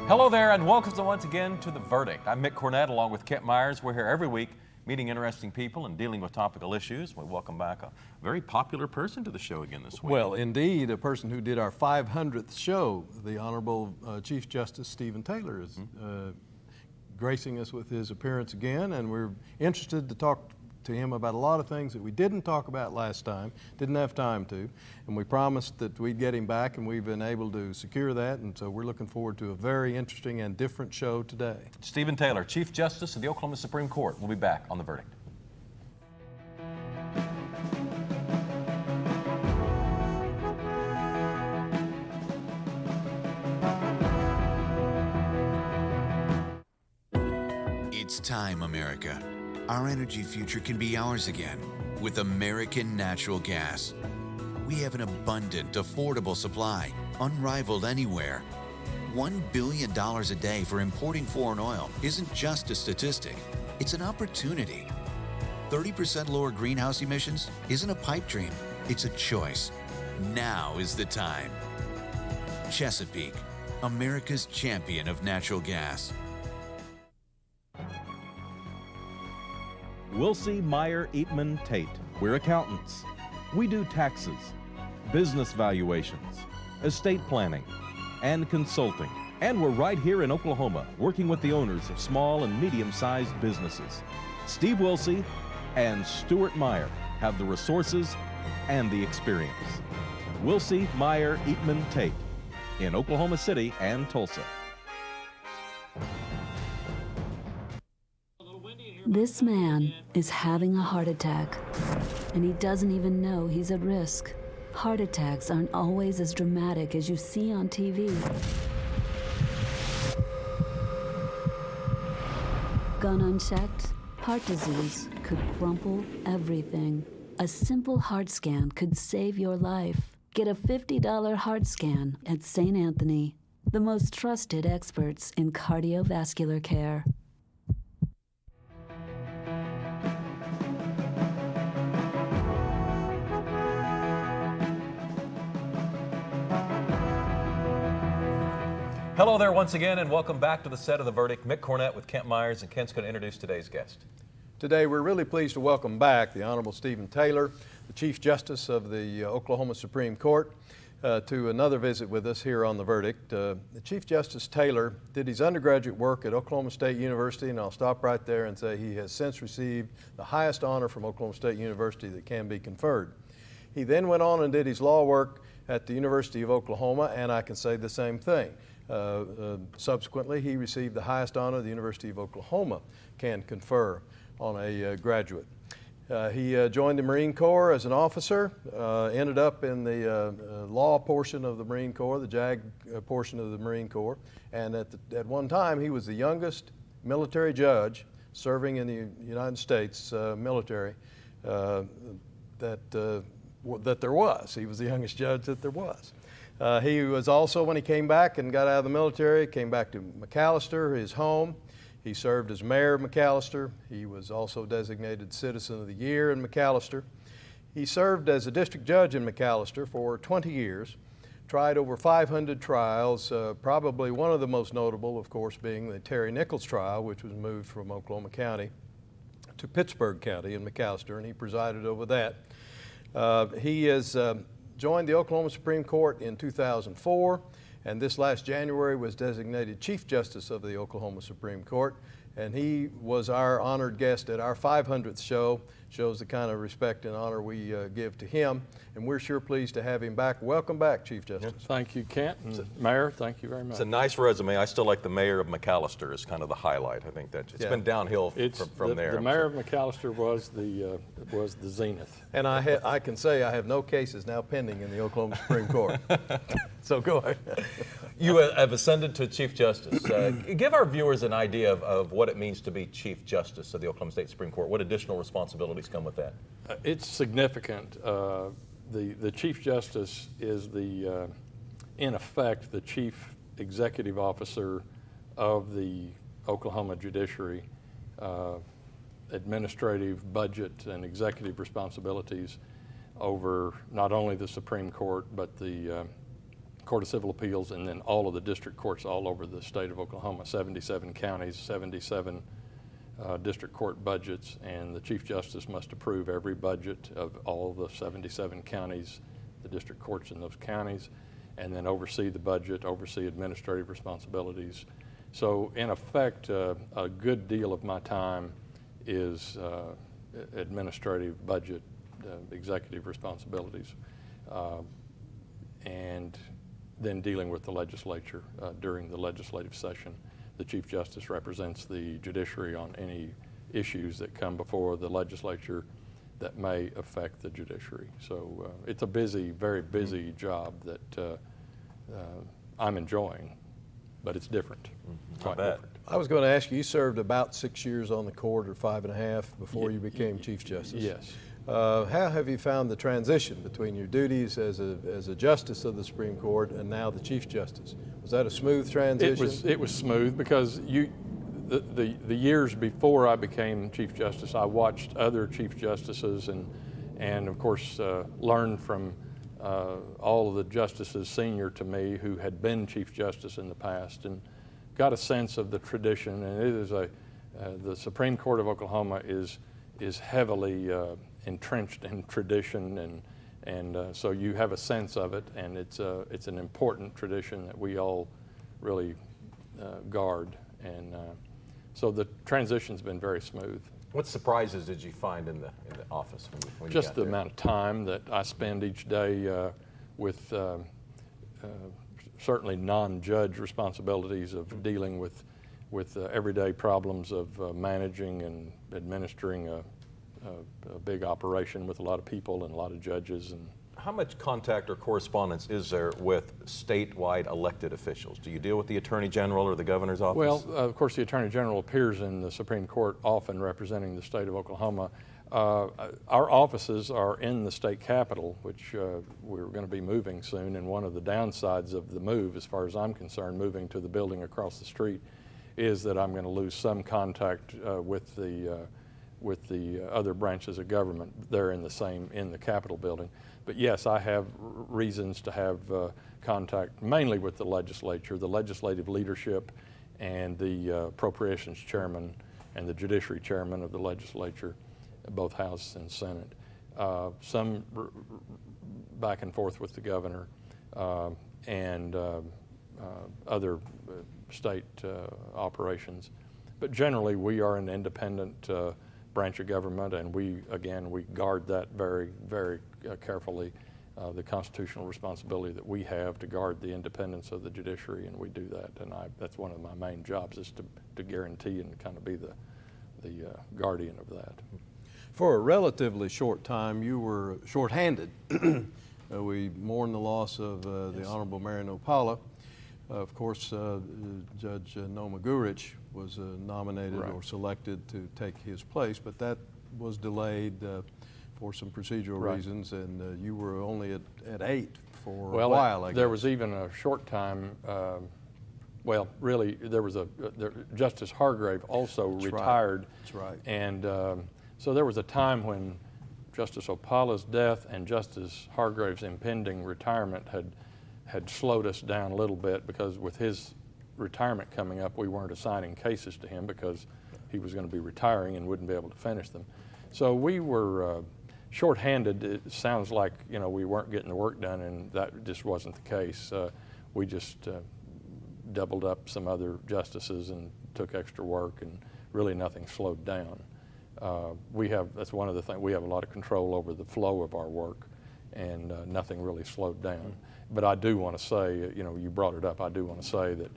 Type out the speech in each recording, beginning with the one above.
Hello there, and welcome once again to The Verdict. I'm Mick Cornett, along with Kent Myers. We're here every week meeting interesting people and dealing with topical issues. We welcome back a very popular person to the show again this week. Well, indeed, a person who did our 500th show, the Honorable Chief Justice Stephen Taylor is gracing us with his appearance again, and we're interested to talk to him about a lot of things that we didn't talk about last time, didn't have time to, and we promised that we'd get him back, and we've been able to secure that, and so we're looking forward to a very interesting and different show today. Stephen Taylor, Chief Justice of the Oklahoma Supreme Court, will be back on The Verdict. It's time, America. Our energy future can be ours again with American natural gas. We have an abundant, affordable supply, unrivaled anywhere. $1 billion a day for importing foreign oil isn't just a statistic, it's an opportunity. 30% lower greenhouse emissions isn't a pipe dream, it's a choice. Now is the time. Chesapeake, America's champion of natural gas. Wilsey, Meyer, Eatman, Tate. We're accountants. We do taxes, business valuations, estate planning, and consulting. And we're right here in Oklahoma, working with the owners of small and medium-sized businesses. Steve Wilsey and Stuart Meyer have the resources and the experience. Wilsey, Meyer, Eatman, Tate in Oklahoma City and Tulsa. This man is having a heart attack, and he doesn't even know he's at risk. Heart attacks aren't always as dramatic as you see on TV. Gone unchecked, heart disease could crumple everything. A simple heart scan could save your life. Get a $50 heart scan at St. Anthony, the most trusted experts in cardiovascular care. Hello there once again, and welcome back to the set of The Verdict. Mick Cornett with Kent Myers, and Kent's going to introduce today's guest. Today we're really pleased to welcome back the Honorable Stephen Taylor, the Chief Justice of the Oklahoma Supreme Court, to another visit with us here on The Verdict. The Chief Justice Taylor did his undergraduate work at Oklahoma State University, and I'll stop right there and say he has since received the highest honor from Oklahoma State University that can be conferred. He then went on and did his law work at the University of Oklahoma, and I can say the same thing. Subsequently, he received the highest honor the University of Oklahoma can confer on a graduate. He joined the Marine Corps as an officer, ended up in the law portion of the Marine Corps, the JAG portion of the Marine Corps, and at one time he was the youngest military judge serving in the United States military that there was. He was the youngest judge that there was. He was also, when he came back and got out of the military, came back to McAlester, his home. He served as mayor of McAlester. He was also designated Citizen of the Year in McAlester. He served as a district judge in McAlester for 20 years, tried over 500 trials, probably one of the most notable, of course, being the Terry Nichols trial, which was moved from Oklahoma County to Pittsburgh County in McAlester, and he presided over that. He has joined the Oklahoma Supreme Court in 2004, and this last January was designated Chief Justice of the Oklahoma Supreme Court, and he was our honored guest at our 500th show. Shows the kind of respect and honor we give to him, and we're sure pleased to have him back. Welcome back, Chief Justice. Thank you, Kent, and Mayor, thank you very much. It's a nice resume. I still like the mayor of McAlester as kind of the highlight. I think that it's been downhill from there. The mayor of McAlester was the zenith. And I can say I have no cases now pending in the Oklahoma Supreme Court. So go ahead. You have ascended to Chief Justice. Give our viewers an idea of what it means to be Chief Justice of the Oklahoma State Supreme Court. What additional responsibilities come with that? It's significant. The Chief Justice is in effect, the Chief Executive Officer of the Oklahoma judiciary. Administrative, budget, and executive responsibilities over not only the Supreme Court, but the Court of Civil Appeals, and then all of the district courts all over the state of Oklahoma, 77 counties, 77 district court budgets, and the Chief Justice must approve every budget of all the 77 counties, the district courts in those counties, and then oversee the budget, oversee administrative responsibilities. So in effect, a good deal of my time is administrative, budget, executive responsibilities, and then dealing with the legislature during the legislative session. The Chief Justice represents the judiciary on any issues that come before the legislature that may affect the judiciary. So it's a busy, very busy job that I'm enjoying, but it's different. Quite different. I was going to ask you, you served about 6 years on the court, or 5.5, before you became Chief Justice. Yes. How have you found the transition between your duties as a justice of the Supreme Court and now the Chief Justice? Was that a smooth transition? It was smooth because the years before I became Chief Justice, I watched other Chief Justices and of course learned from all of the justices senior to me who had been Chief Justice in the past, and got a sense of the tradition. And it is the Supreme Court of Oklahoma is heavily entrenched in tradition, and so you have a sense of it, and it's an important tradition that we all really guard, and so the transition's been very smooth. What surprises did you find in the office when you Just got the there? amount of time that I spend each day with certainly non-judge responsibilities of dealing with everyday problems of managing and administering a big operation with a lot of people and a lot of judges. And how much contact or correspondence is there with statewide elected officials? Do you deal with the Attorney General or the Governor's office? Well, of course, the Attorney General appears in the Supreme Court often representing the state of Oklahoma. Our offices are in the state capitol, which we're going to be moving soon, and one of the downsides of the move, as far as I'm concerned, moving to the building across the street, is that I'm going to lose some contact with the other branches of government. They're in the Capitol building. But yes, I have reasons to have contact mainly with the legislature, the legislative leadership, and the appropriations chairman and the judiciary chairman of the legislature, both House and Senate. Some back and forth with the governor and other state operations. But generally, we are an independent branch of government, and we guard that very, very carefully, the constitutional responsibility that we have to guard the independence of the judiciary, and we do that. And that's one of my main jobs, is to guarantee and kind of be the guardian of that. For a relatively short time, you were shorthanded. We mourn the loss of the Honorable Marion Opala. Of course, Judge Noma Gurich was nominated or selected to take his place, but that was delayed for some procedural reasons, and you were only at 8 for a while, I guess. There was even a short time, well, really, there was Justice Hargrave also retired. That's right. And so there was a time when Justice Opala's death and Justice Hargrave's impending retirement had slowed us down a little bit, because with his retirement coming up, we weren't assigning cases to him because he was going to be retiring and wouldn't be able to finish them. So we were shorthanded. It sounds like, we weren't getting the work done, and that just wasn't the case. We just doubled up some other justices and took extra work, and really nothing slowed down. That's one of the things, we have a lot of control over the flow of our work, and nothing really slowed down. But I do want to say, you brought it up, I do want to say that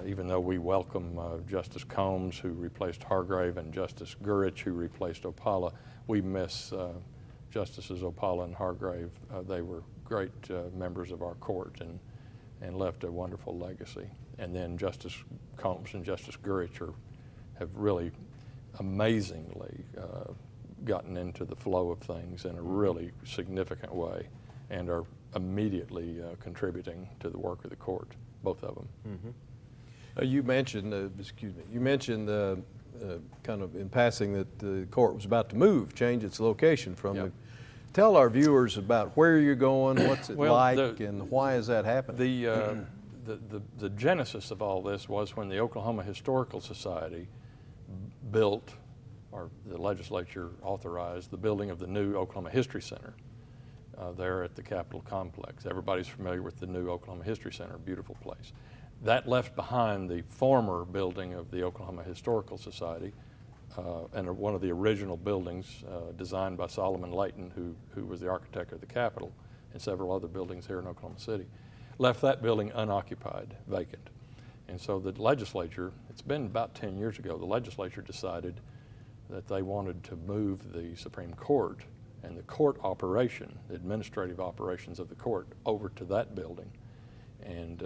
even though we welcome Justice Combs, who replaced Hargrave, and Justice Gurich, who replaced Opala, we miss Justices Opala and Hargrave. They were great members of our court and left a wonderful legacy. And then Justice Combs and Justice Gurich have really amazingly gotten into the flow of things in a really significant way, and are immediately contributing to the work of the court, both of them. Mm-hmm. You mentioned, kind of in passing, that the court was about to change its location from the Tell our viewers about where you're going, what's it Well, like, and why is that happening? The genesis of all this was when the Oklahoma Historical Society built, or the legislature authorized, the building of the new Oklahoma History Center there at the Capitol complex. Everybody's familiar with the new Oklahoma History Center, beautiful place. That left behind the former building of the Oklahoma Historical Society, and one of the original buildings designed by Solomon Layton, who was the architect of the Capitol, and several other buildings here in Oklahoma City. Left that building unoccupied, vacant. And so the legislature, it's been about 10 years ago, the legislature decided that they wanted to move the Supreme Court and the court operation, the administrative operations of the court, over to that building. And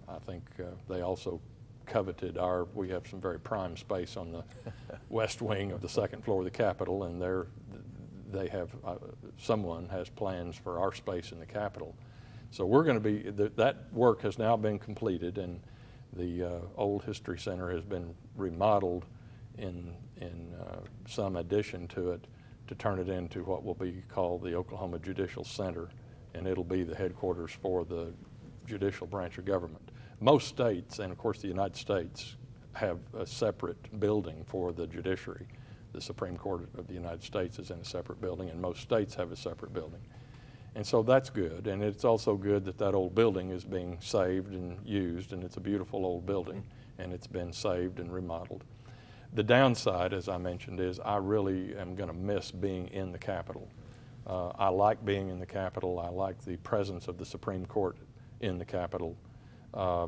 I think they also coveted we have some very prime space on the west wing of the second floor of the Capitol, and they have, someone has plans for our space in the Capitol. So we're going to be, that work has now been completed, and the old History Center has been remodeled in some addition to it to turn it into what will be called the Oklahoma Judicial Center, and it'll be the headquarters for the judicial branch of government. Most states, and of course the United States, have a separate building for the judiciary. The Supreme Court of the United States is in a separate building, and most states have a separate building. And so that's good, and it's also good that that old building is being saved and used, and it's a beautiful old building, and it's been saved and remodeled. The downside, as I mentioned, is I really am going to miss being in the Capitol. I like being in the Capitol. I like the presence of the Supreme Court in the Capitol.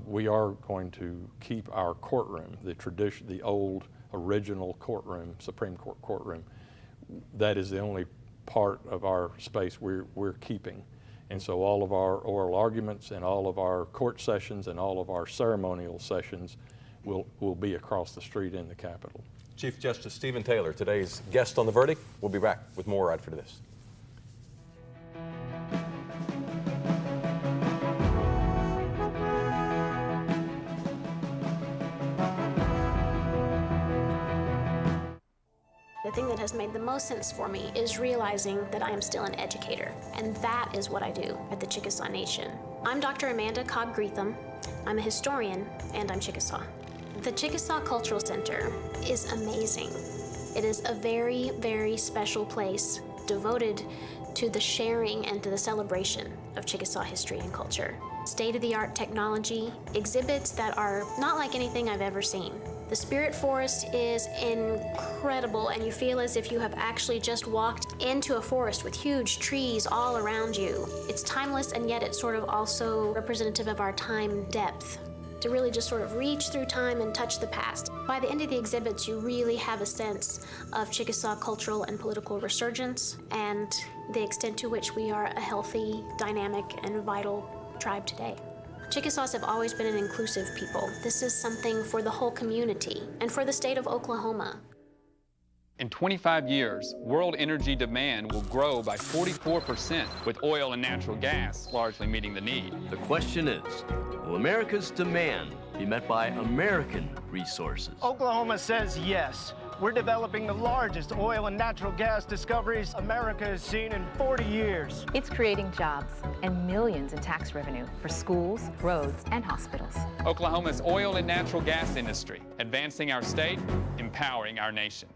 We are going to keep our courtroom, the old original courtroom, Supreme Court courtroom. That is the only part of our space we're keeping. And so all of our oral arguments and all of our court sessions and all of our ceremonial sessions will be across the street in the Capitol. Chief Justice Stephen Taylor, today's guest on The Verdict. We'll be back with more right after this. The thing that has made the most sense for me is realizing that I am still an educator, and that is what I do at the Chickasaw Nation. I'm Dr. Amanda Cobb-Greetham. I'm a historian, and I'm Chickasaw. The Chickasaw Cultural Center is amazing. It is a very, very special place devoted to the sharing and to the celebration of Chickasaw history and culture. State-of-the-art technology, exhibits that are not like anything I've ever seen. The Spirit Forest is incredible, and you feel as if you have actually just walked into a forest with huge trees all around you. It's timeless, and yet it's sort of also representative of our time depth, to really just sort of reach through time and touch the past. By the end of the exhibits, you really have a sense of Chickasaw cultural and political resurgence and the extent to which we are a healthy, dynamic, and vital tribe today. Chickasaws have always been an inclusive people. This is something for the whole community and for the state of Oklahoma. In 25 years, world energy demand will grow by 44%, with oil and natural gas largely meeting the need. The question is, will America's demand be met by American resources? Oklahoma says yes. We're developing the largest oil and natural gas discoveries America has seen in 40 years. It's creating jobs and millions in tax revenue for schools, roads, and hospitals. Oklahoma's oil and natural gas industry, advancing our state, empowering our nation.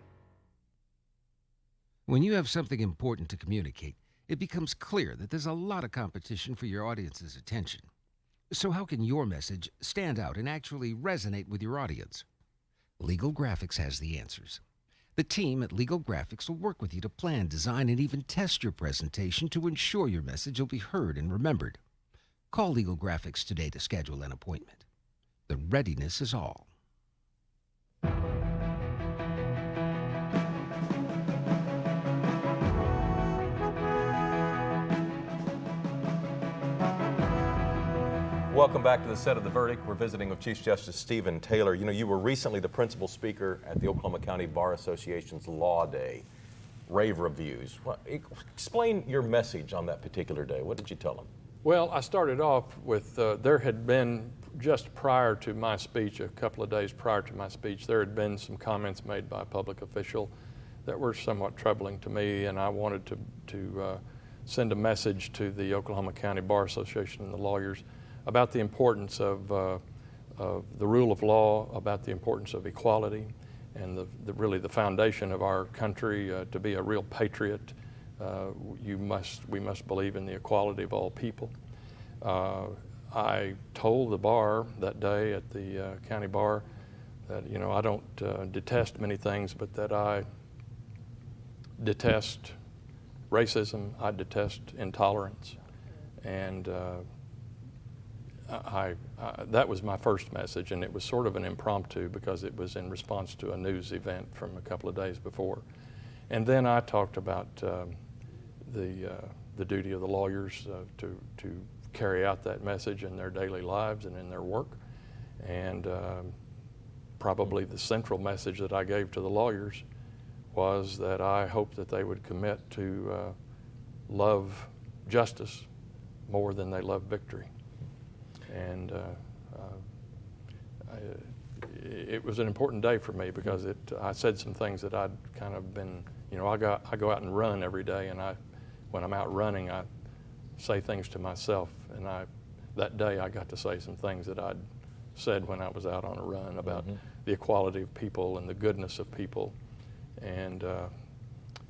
When you have something important to communicate, it becomes clear that there's a lot of competition for your audience's attention. So how can your message stand out and actually resonate with your audience? Legal Graphics has the answers. The team at Legal Graphics will work with you to plan, design, and even test your presentation to ensure your message will be heard and remembered. Call Legal Graphics today to schedule an appointment. The readiness is all. Welcome back to the set of The Verdict. We're visiting with Chief Justice Stephen Taylor. You know, you were recently the principal speaker at the Oklahoma County Bar Association's Law Day. Rave reviews. Explain your message on that particular day. What did you tell them? Well, I started off with, there had been, just prior to my speech, a couple of days prior to my speech, there had been some comments made by a public official that were somewhat troubling to me, and I wanted to send a message to the Oklahoma County Bar Association and the lawyers about the importance of the rule of law, about the importance of equality, and really the foundation of our country. To be a real patriot, we must believe in the equality of all people. I told the bar that day at the county bar that, you know, I don't detest many things, but that I detest racism, I detest intolerance, and that was my first message, and it was sort of an impromptu because it was in response to a news event from a couple of days before. And then I talked about the duty of the lawyers to carry out that message in their daily lives and in their work. And probably the central message that I gave to the lawyers was that I hope that they would commit to love justice more than they love victory. And it was an important day for me because I said some things that I'd kind of been, you know, I go out and run every day, and when I'm out running, I say things to myself, and that day I got to say some things that I'd said when I was out on a run about the equality of people and the goodness of people, and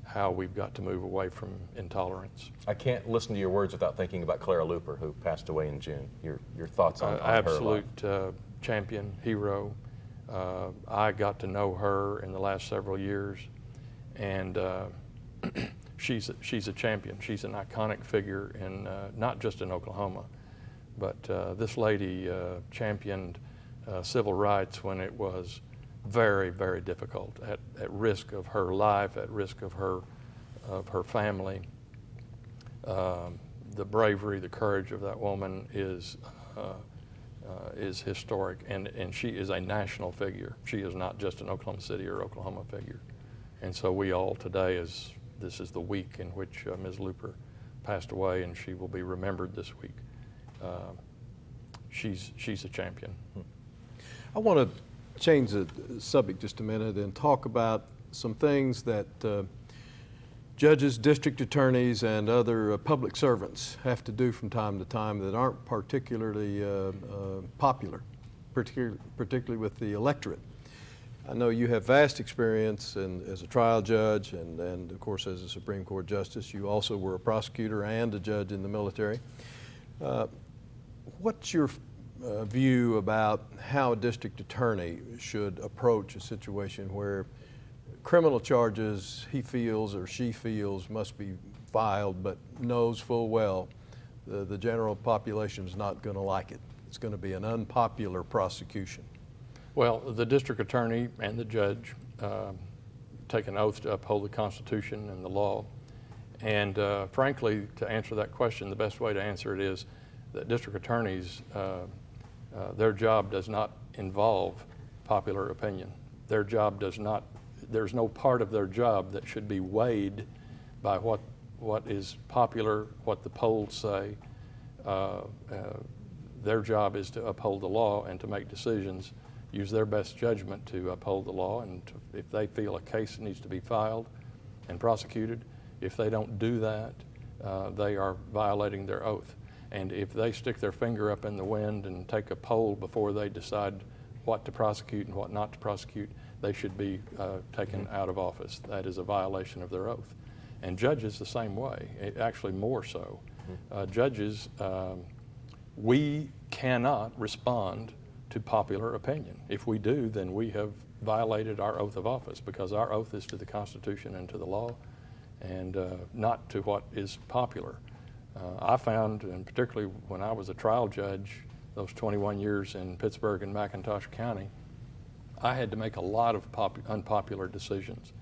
how we've got to move away from intolerance. I can't listen to your words without thinking about Clara Luper, who passed away in June. Your thoughts on her life? Absolute champion, hero. I got to know her in the last several years, and she's a champion. She's an iconic figure in not just in Oklahoma, but this lady championed civil rights when it was very, very difficult, at risk of her life, at risk of her family. The bravery, the courage of that woman is historic, and she is a national figure. She is not just an Oklahoma City or Oklahoma figure. And so we all today, this is the week in which Ms. Luper passed away, and she will be remembered this week. She's a champion. I want to change the subject just a minute and talk about some things that judges, district attorneys, and other public servants have to do from time to time that aren't particularly popular, particularly with the electorate. I know you have vast experience as a trial judge and of course as a Supreme Court justice. You also were a prosecutor and a judge in the military. What's your view about how a district attorney should approach a situation where criminal charges he feels or she feels must be filed, but knows full well the general population is not going to like it? It's going to be an unpopular prosecution. Well, the district attorney and the judge take an oath to uphold the Constitution and the law. And frankly, to answer that question, the best way to answer it is that district attorneys, their job does not involve popular opinion. Their job does not, there's no part of their job that should be weighed by what is popular, what the polls say. Their job is to uphold the law and to make decisions, use their best judgment to uphold the law, and if they feel a case needs to be filed and prosecuted, if they don't do that, they are violating their oath. And if they stick their finger up in the wind and take a poll before they decide what to prosecute and what not to prosecute, they should be taken out of office. That is a violation of their oath. And judges the same way, actually more so. Judges, we cannot respond to popular opinion. If we do, then we have violated our oath of office, because our oath is to the Constitution and to the law, and not to what is popular. I found, and particularly when I was a trial judge, those 21 years in Pittsburgh and McIntosh County, I had to make a lot of unpopular decisions.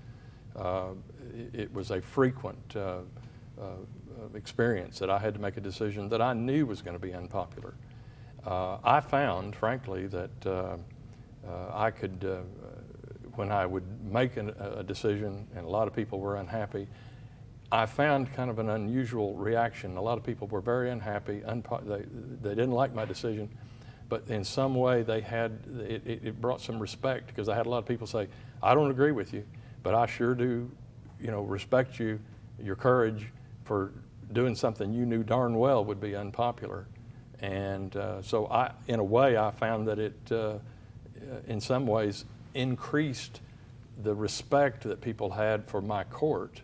It was a frequent experience that I had to make a decision that I knew was going to be unpopular. I found, frankly, that I could, when I would make a decision and a lot of people were unhappy, I found kind of an unusual reaction. A lot of people were very unhappy. They didn't like my decision, but in some way they had, it brought some respect, because I had a lot of people say, I don't agree with you, but I sure do, respect you, your courage for doing something you knew darn well would be unpopular. And so in a way, I found that it, in some ways, increased the respect that people had for my court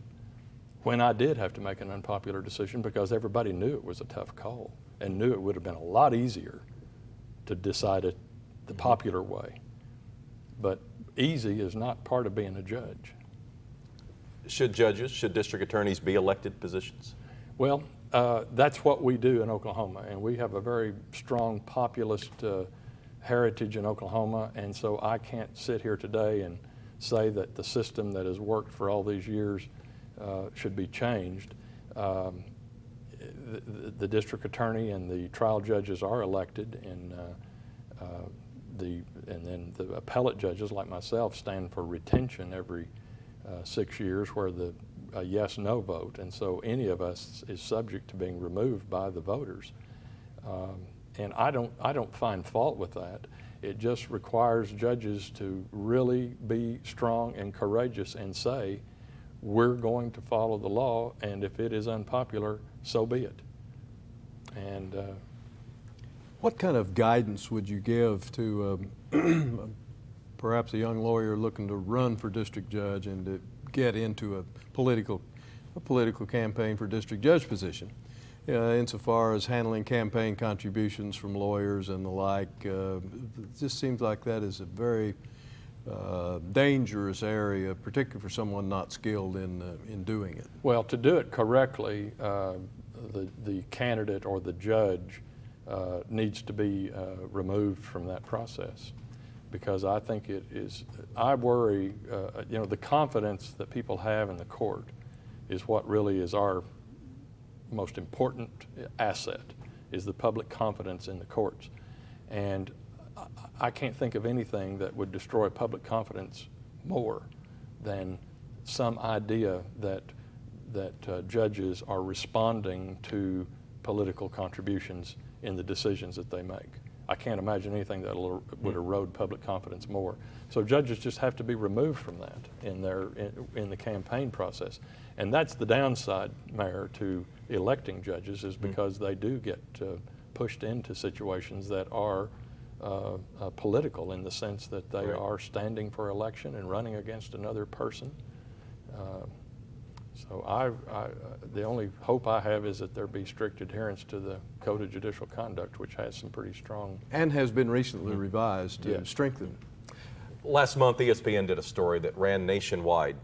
when I did have to make an unpopular decision, because everybody knew it was a tough call and knew it would have been a lot easier to decide it the popular way. But easy is not part of being a judge. Should district attorneys be elected positions? Well, that's what we do in Oklahoma, and we have a very strong populist heritage in Oklahoma, and so I can't sit here today and say that the system that has worked for all these years should be changed. The district attorney and the trial judges are elected, and then the appellate judges, like myself, stand for retention every 6 years, where a yes/no vote, and so any of us is subject to being removed by the voters. And I don't find fault with that. It just requires judges to really be strong and courageous and say, we're going to follow the law, and if it is unpopular, so be it. And what kind of guidance would you give to perhaps a young lawyer looking to run for district judge and to get into a political campaign for district judge position, insofar as handling campaign contributions from lawyers and the like? It just seems like that is a very dangerous area, particularly for someone not skilled in doing it. Well, to do it correctly, the candidate or the judge needs to be removed from that process, because I think it is, I worry, the confidence that people have in the court is what really is our most important asset, is the public confidence in the courts. And I can't think of anything that would destroy public confidence more than some idea that judges are responding to political contributions in the decisions that they make. I can't imagine anything that would erode public confidence more. So judges just have to be removed from that in the campaign process. And that's the downside, Mayor, to electing judges, is because they do get pushed into situations that are political, in the sense that they are standing for election and running against another person. So the only hope I have is that there be strict adherence to the Code of Judicial Conduct, which has some pretty strong... And has been recently revised to strengthen. Last month, ESPN did a story that ran nationwide,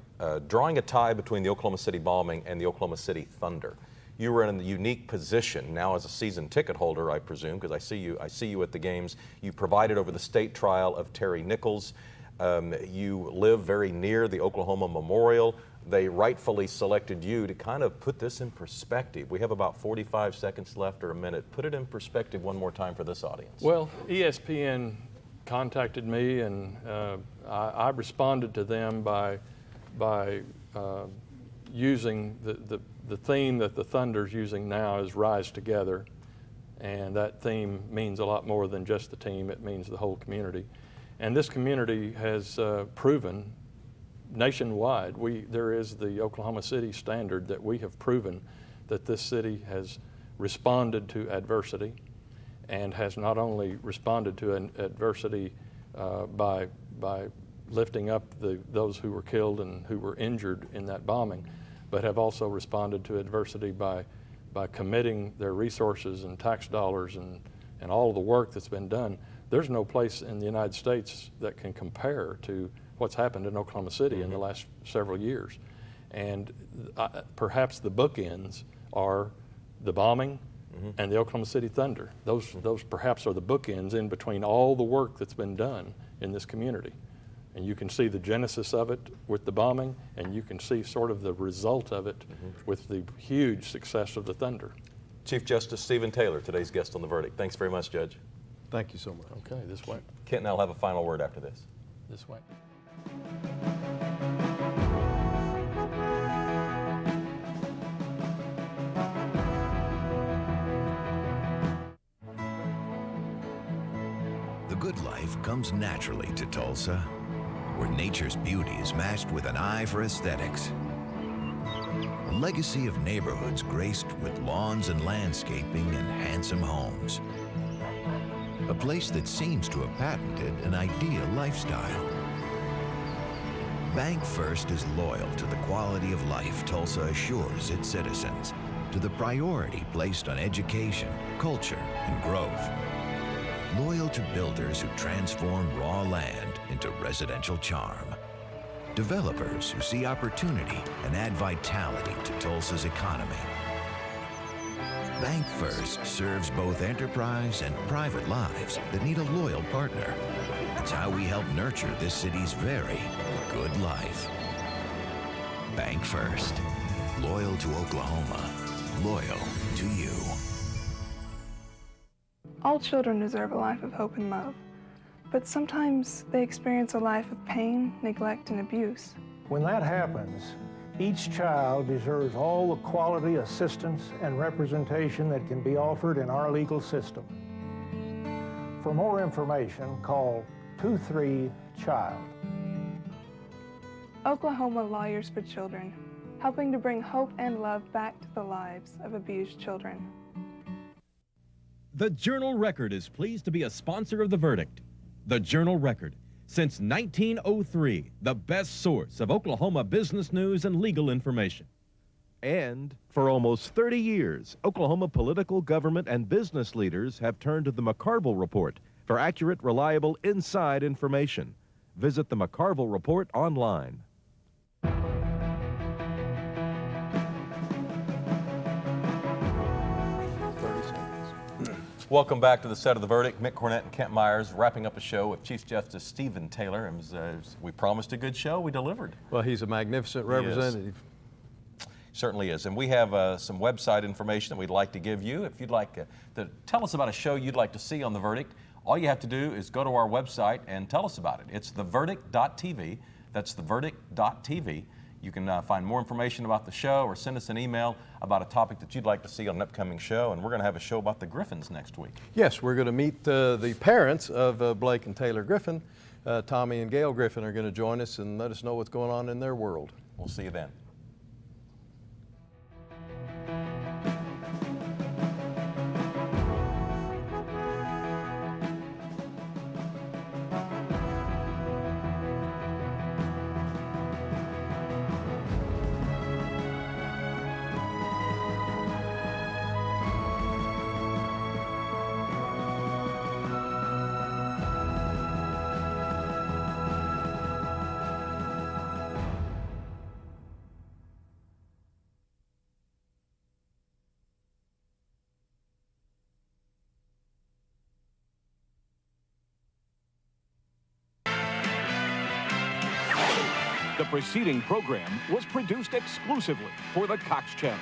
drawing a tie between the Oklahoma City bombing and the Oklahoma City Thunder. You were in a unique position now as a season ticket holder, I presume, because I see you at the games. You provided over the state trial of Terry Nichols. You live very near the Oklahoma Memorial. They rightfully selected you to kind of put this in perspective. We have about 45 seconds left, or a minute. Put it in perspective one more time for this audience. Well, ESPN contacted me, and I responded to them by using the theme that the Thunder's using now is Rise Together, and that theme means a lot more than just the team. It means the whole community. And this community has proven nationwide, there is the Oklahoma City standard that we have proven that this city has responded to adversity, and has not only responded to an adversity by lifting up those who were killed and who were injured in that bombing, but have also responded to adversity by committing their resources and tax dollars and all of the work that's been done. There's no place in the United States that can compare to what's happened in Oklahoma City in the last several years. And perhaps the bookends are the bombing and the Oklahoma City Thunder. Those perhaps are the bookends in between all the work that's been done in this community. And you can see the genesis of it with the bombing, and you can see sort of the result of it with the huge success of the Thunder. Chief Justice Stephen Taylor, today's guest on The Verdict. Thanks very much, Judge. Thank you so much. Okay, this way. Kent and I'll have a final word after this. This way. The good life comes naturally to Tulsa, where nature's beauty is matched with an eye for aesthetics. A legacy of neighborhoods graced with lawns and landscaping and handsome homes. A place that seems to have patented an ideal lifestyle. Bank First is loyal to the quality of life Tulsa assures its citizens, to the priority placed on education, culture, and growth. Loyal to builders who transform raw land into residential charm. Developers who see opportunity and add vitality to Tulsa's economy. Bank First serves both enterprise and private lives that need a loyal partner. It's how we help nurture this city's very good life. Bank First. Loyal to Oklahoma. Loyal to you. All children deserve a life of hope and love, but sometimes they experience a life of pain, neglect, and abuse. When that happens, each child deserves all the quality assistance and representation that can be offered in our legal system. For more information, call 23-CHILD. Oklahoma Lawyers for Children, helping to bring hope and love back to the lives of abused children. The Journal-Record is pleased to be a sponsor of The Verdict. The Journal-Record, since 1903, the best source of Oklahoma business news and legal information. And for almost 30 years, Oklahoma political, government, and business leaders have turned to the McCarville Report for accurate, reliable, inside information. Visit the McCarville Report online. Welcome back to the set of The Verdict. Mick Cornett and Kent Myers wrapping up a show with Chief Justice Stephen Taylor. And we promised a good show, we delivered. Well, he's a magnificent representative. Certainly is. And we have some website information that we'd like to give you. If you'd like to tell us about a show you'd like to see on The Verdict, all you have to do is go to our website and tell us about it. It's theverdict.tv. That's theverdict.tv. You can find more information about the show or send us an email about a topic that you'd like to see on an upcoming show. And we're going to have a show about the Griffins next week. Yes, we're going to meet the parents of Blake and Taylor Griffin. Tommy and Gail Griffin are going to join us and let us know what's going on in their world. We'll see you then. The preceding program was produced exclusively for the Cox Channel.